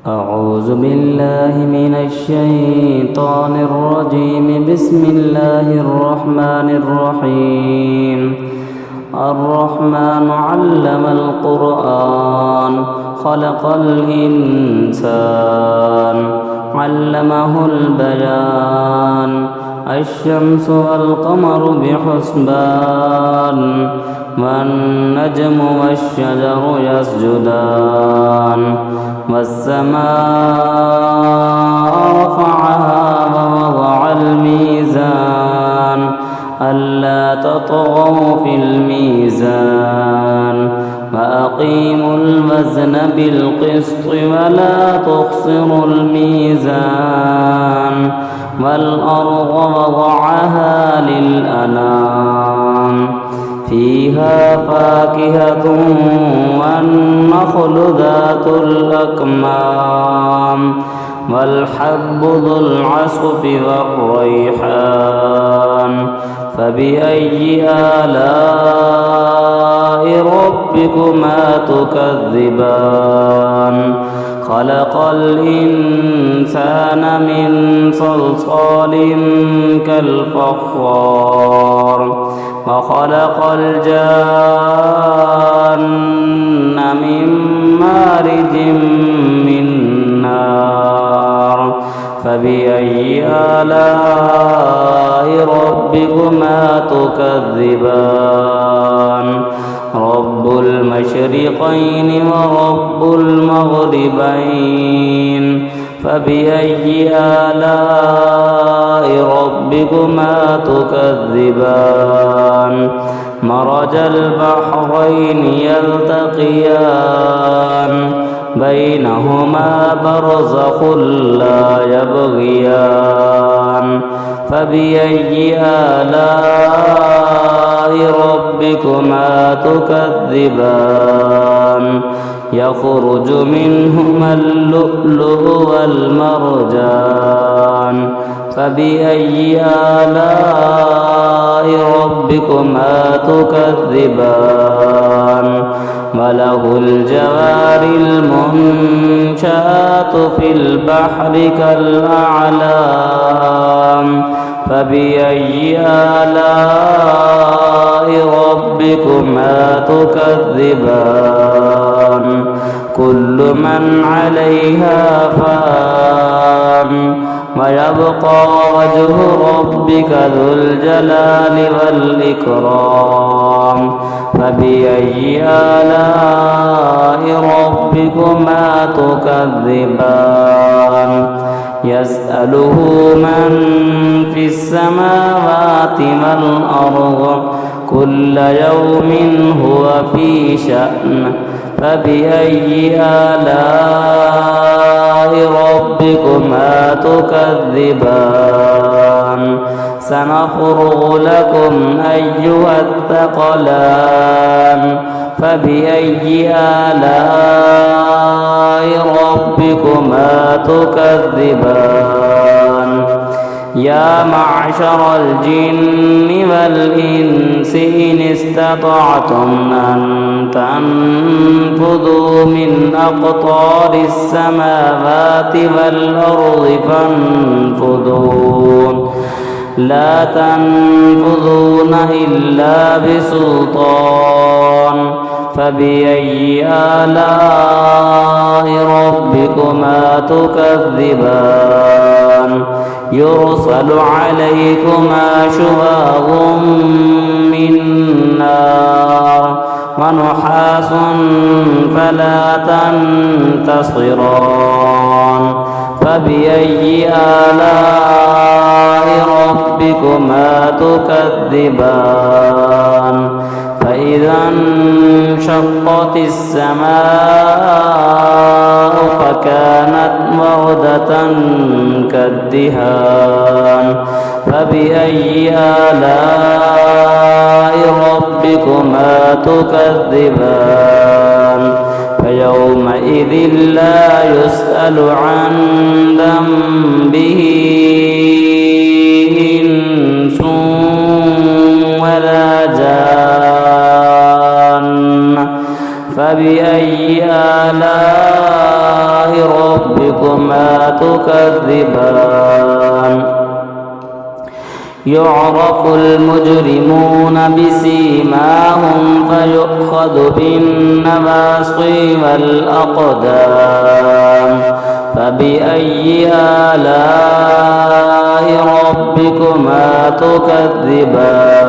أعوذ بالله من الشيطان الرجيم. بسم الله الرحمن الرحيم. الرحمن علم القرآن خلق الإنسان علمه البيان. الشمس والقمر بحسبان والنجم والشجر يسجدان. والسماء رفعها ووضع الميزان ألا تطغوا في الميزان وأقيموا الوزن بالقسط ولا تخسروا الميزان. والأرض وضعها للأنام فيها فاكهة والنخل ذات الأكمام والحب ذو العصف والريحان. فبأي آلاء ربكما تكذبان؟ خلق الإنسان من صلصال كالفخار وخلق الجان من مارج من نار. فبأي آلاء ربكما تكذبان؟ رب المشرقين ورب المغربين. فبأي آلاء ربكما تكذبان؟ مرج البحرين يلتقيان بينهما برزخ لا يبغيان. فبأي آلاء ربكما تكذبان؟ يخرج منهما اللؤلؤ والمرجان. فبأي آلاء ربكما تكذبان؟ وله الجوار المنشآت في البحر كالأعلام. فبأي آلاء ربكما تكذبان؟ كل من عليها فان ويبقى وجه ربك ذو الجلال والإكرام. فبأي آلاء ربكما تكذبان؟ يسأله من في السماوات والأرض كل يوم هو في شأن. فبأي آلاء ربكما تكذبان؟ سنفرغ لكم أيها الثقلان. فبأي آلاء ربكما تكذبان؟ يا معشر الجن والإنس إن استطعتم أن تنفذوا من أقطار السماوات والأرض فانفذوا لا تنفذون إلا بسلطان. فبأي آلاء ربكما تكذبان؟ يرسل عليكما شواظ من نار ونحاس فلا تنتصران. فبأي آلاء ربكما تكذبان؟ فإذا انشقت السماء فكانت وردة كالدهان. فبأي آلاء ربكما تكذبان؟ فيومئذ لا يسأل عن ذنبه إنس ولا جان. فبأي آلاء ربكما تكذبان يعرف المجرمون بسيماهم فيؤخذ بالنواصي والأقدام فبأي آلاء ربكما تكذبان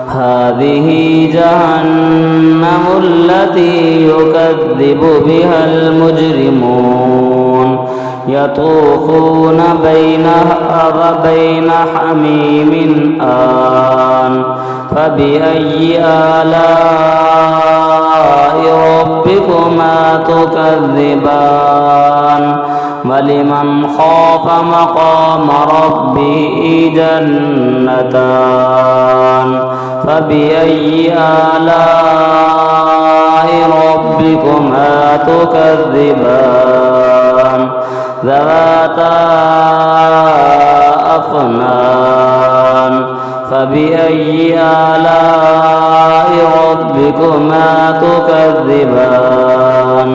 هذه جهنم التي يكذب بها المجرمون يطوفون بينها وبين حميم آن فبأي آلاء ربكما تكذبان ولمن خاف مقام ربه جنتان فبأي آلاء ربكما تكذبان ذواتا أفنان فبأي آلاء ربكما تكذبان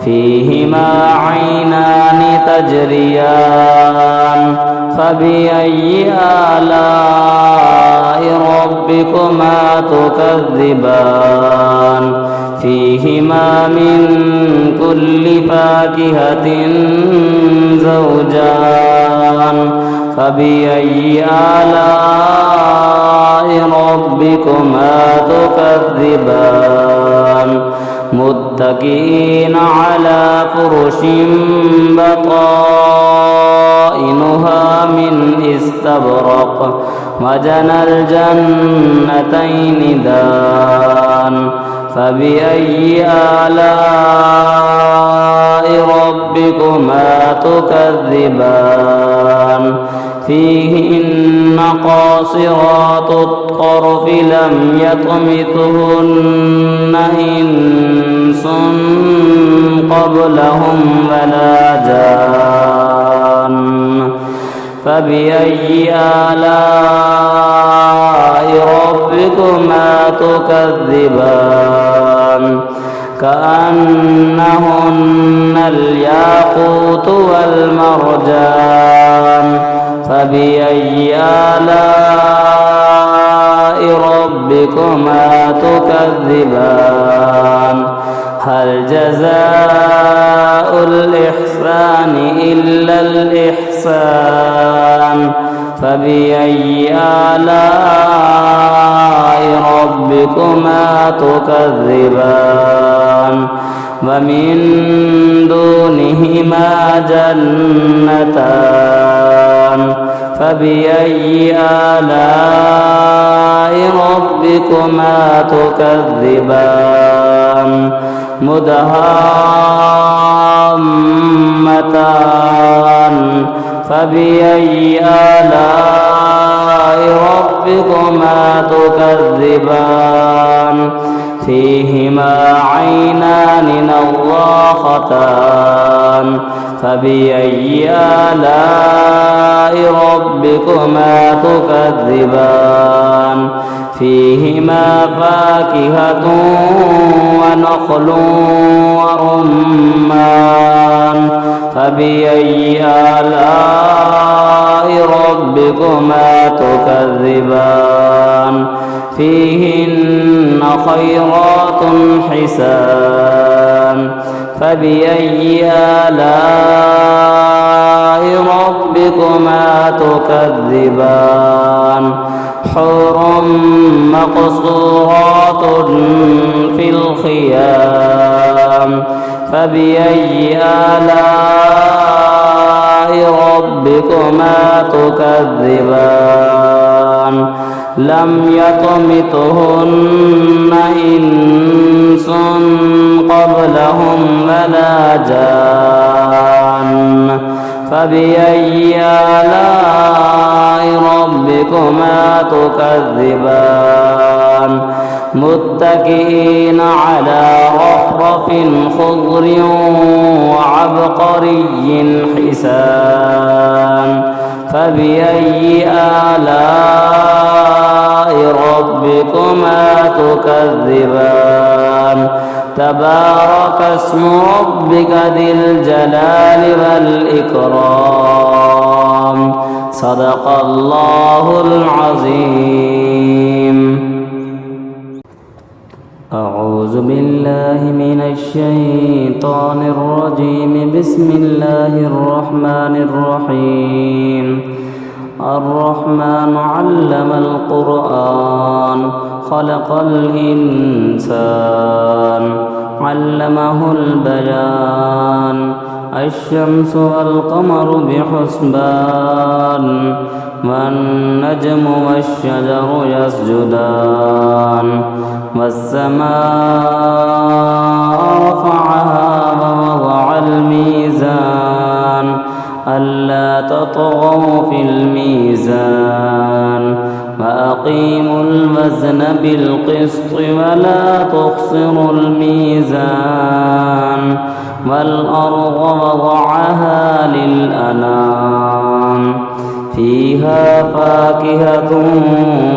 فيهما عينان تجريان فبأي آلاء ربكما تكذبان فيهما من كل فاكهة زوجان فبأي آلاء ربكما تكذبان متكئين على فرش بطائنها من استبرق وجنى الجنتين دان فبأي آلاء ربكما تكذبان فيهن قاصرات الطرف لم يطمثهن إنس قبلهم ولا جان فبأي آلاء ربكما تكذبان كأنهن الياقوت والمرجان فبأي آلاء ربكما تكذبان هل جزاء الإحسان إلا الإحسان فبأي آلاء ربكما تكذبان ومن دونهما جنتان فبأي آلاء ربكما تكذبان مدهامتان فبأي آلاء ربكما تكذبان فيهما عينان نضاختان فبأي آلاء ربكما تكذبان فيهما فاكهة ونخل ورمان فبأي آلاء ربكما تكذبان فيهن خيرات حسان فبأي آلاء ربكما تكذبان حور مقصورات في الخيام فبأي آلاء ربكما تكذبان لم يطمثهن إنس قبلهم ولا جان فبأي آلاء ربكما تكذبان متكئين على رفرف خضر وعبقري حسان فبأي آلاء ربكما تكذبان تبارك اسم ربك ذي الجلال والإكرام صدق الله العظيم أعوذ بالله من الشيطان الرجيم بسم الله الرحمن الرحيم الرحمن علم القرآن خلق الإنسان علمه البيان الشمس والقمر بحسبان والنجم والشجر يسجدان والسماء رفعها ووضع الميزان ألا تطغوا في الميزان وأقيموا الوزن بالقسط ولا تخسروا الميزان والأرض وضعها للأنام فيها فاكهة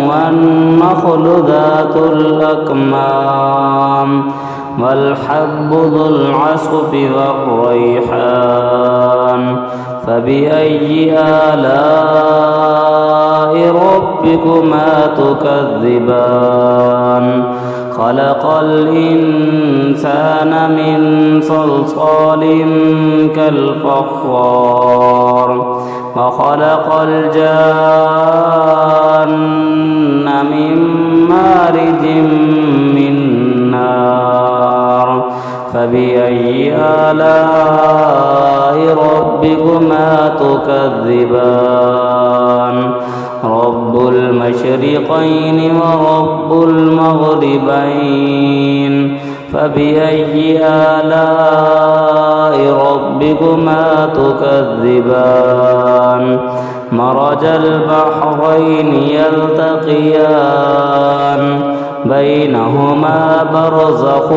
والنخل ذات الأكمام والحب ذو العصف والريحان فبأي آلاء ربكما تكذبان خلق الإنسان من صلصال كالفخار وخلق الجان من مارج من نار فبأي آلاء ربكما تكذبان رب المشرقين ورب المغربين فبأي آلاء ربكما تكذبان مرج البحرين يلتقيان بينهما برزخ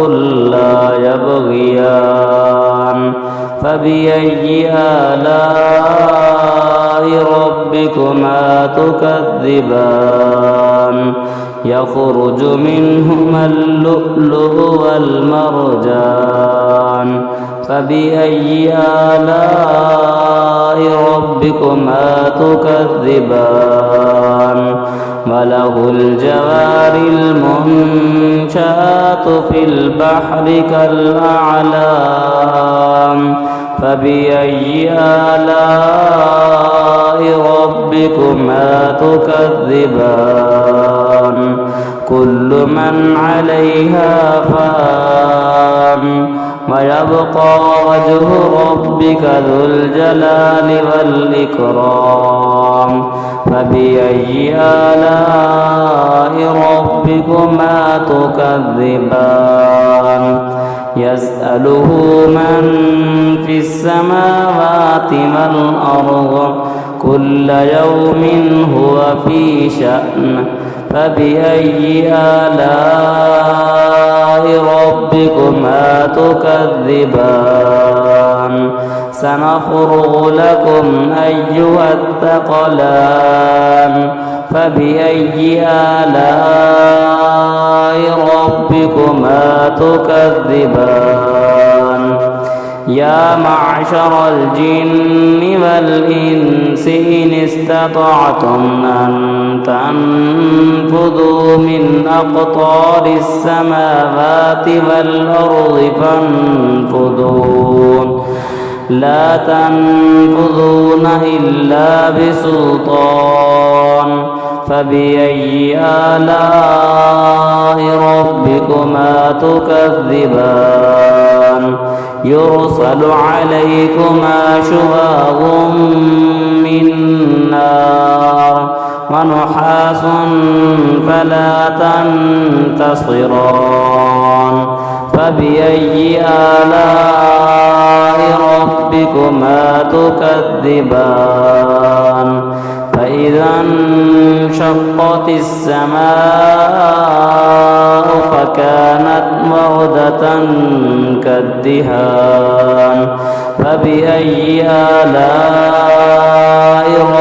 لا يبغيان فبأي آلاء ربكما تكذبان يخرج منهما اللؤلؤ والمرجان فبأي آلاء ربكما تكذبان وله الجوار المنشآت في البحر كالأعلام فبأي آلاء ربكما تكذبان كل من عليها فان ويبقى وجه ربك ذو الجلال والإكرام فبأي آلاء ربكما تكذبان يسأله من في السماوات والأرض كل يوم هو في شأن فبأي آلاء ربكما تكذبان سنفرغ لكم أيها الثقلان فبأي آلاء ربكما تكذبان يا معشر الجن والإنس إن استطعتم أن تنفذوا من أقطار السماوات والأرض فانفذوا لا تنفذون إلا بسلطان فبأي آلاء ربكما تكذبان يرسل عليكما شواظ من نار ونحاس فلا تنتصران فبأي آلاء ربكما تكذبان فإذا انشقت السماء فكانت وردة كالدهان فبأي آلاء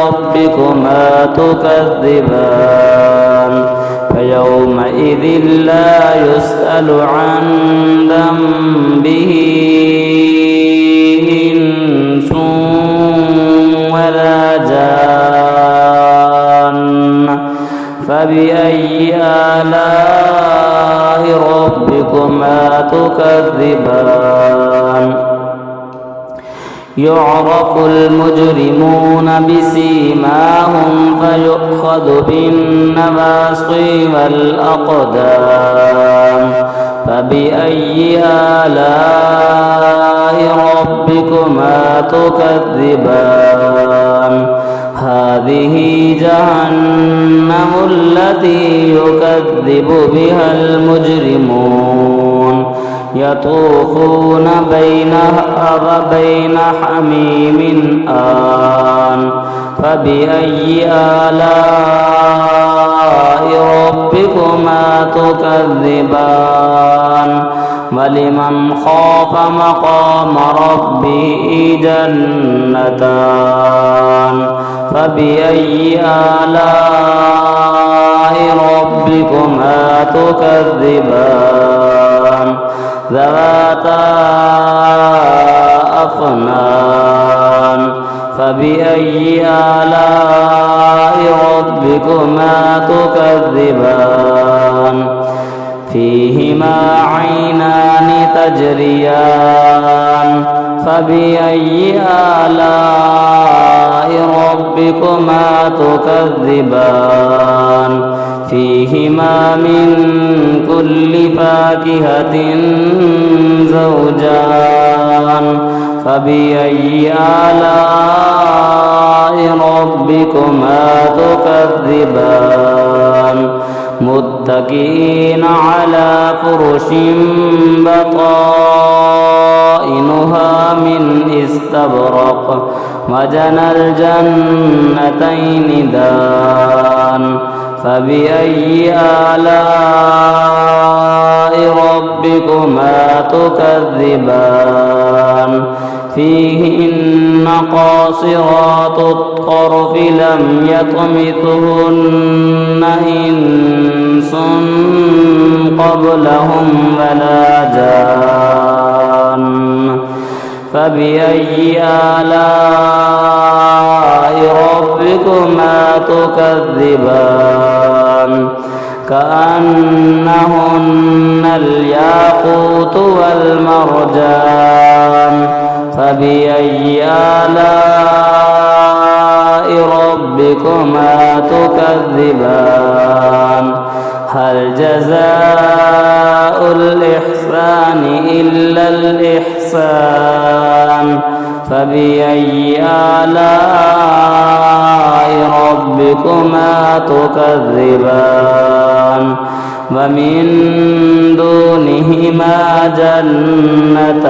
ربكما تكذبان فيومئذ لا يسأل عن ذنبه إنس ولا جان فبأي آلاء ربكما تكذبان يعرف المجرمون بسيماهم فيؤخذ بالنواصي والأقدام فبأي آلاء ربكما تكذبان هذه جهنم التي يكذب بها المجرمون يطوفون بينها وبين حميم آن فبأي آلاء ربكما تكذبان ولمن خاف مقام ربه جنتان فبأي آلاء ربكما تكذبان ذواتا أفنان فبأي آلاء ربكما تكذبان فيهما عينان تجريان فبأي آلاء ربكما تكذبان فيهما من كل فاكهة زوجان فبأي آلاء ربكما تكذبان متكئين على فرش بطائنها من استبرق وجنى الجنتين دان فبأي آلاء ربكما تكذبان فيهن قاصرات الطرف لم يطمثهن إنس قبلهم ولا جان فبأي آلاء ربكما تكذبان كأنهن الياقوت والمرجان فبأي آلاء ربكما تكذبان هل جزاء الإحسان إلا الإحسان فبأي آلاء ربكما تكذبان ومن دونهما جنتان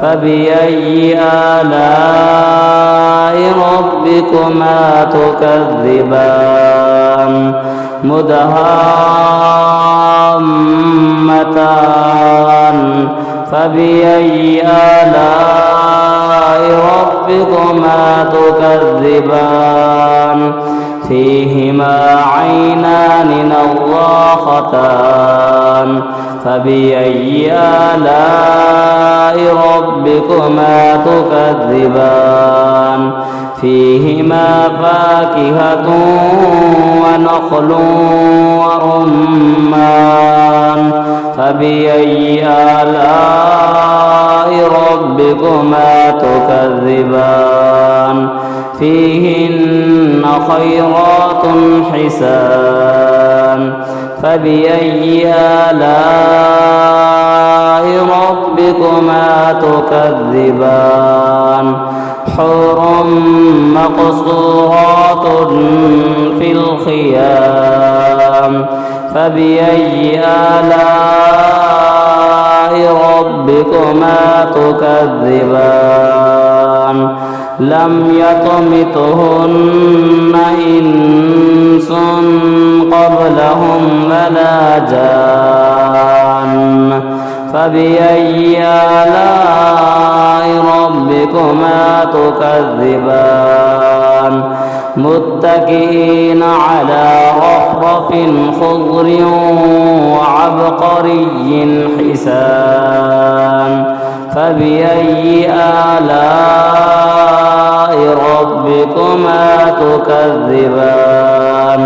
فبأي آلاء ربكما تكذبان مدهامتان فبأي آلاء ربكما تكذبان فيهما عينان نضاختان فبأي آلاء ربكما تكذبان فيهما فاكهة ونخل ورمان فبأي آلاء ربكما تكذبان فيهن خيرات حسان فبأي آلاء ربكما تكذبان حور مقصورات في الخيام فبأي آلاء ربكما تكذبان لم يطمثهن إنس قبلهم ولا جان فبأي آلاء ربكما تكذبان متكئين على رفرف خضر وعبقري حسان فبأي آلاء ربكما تكذبان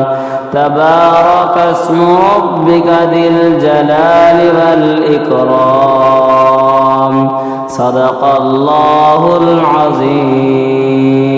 تبارك اسم ربك ذي الجلال والإكرام صدق الله العظيم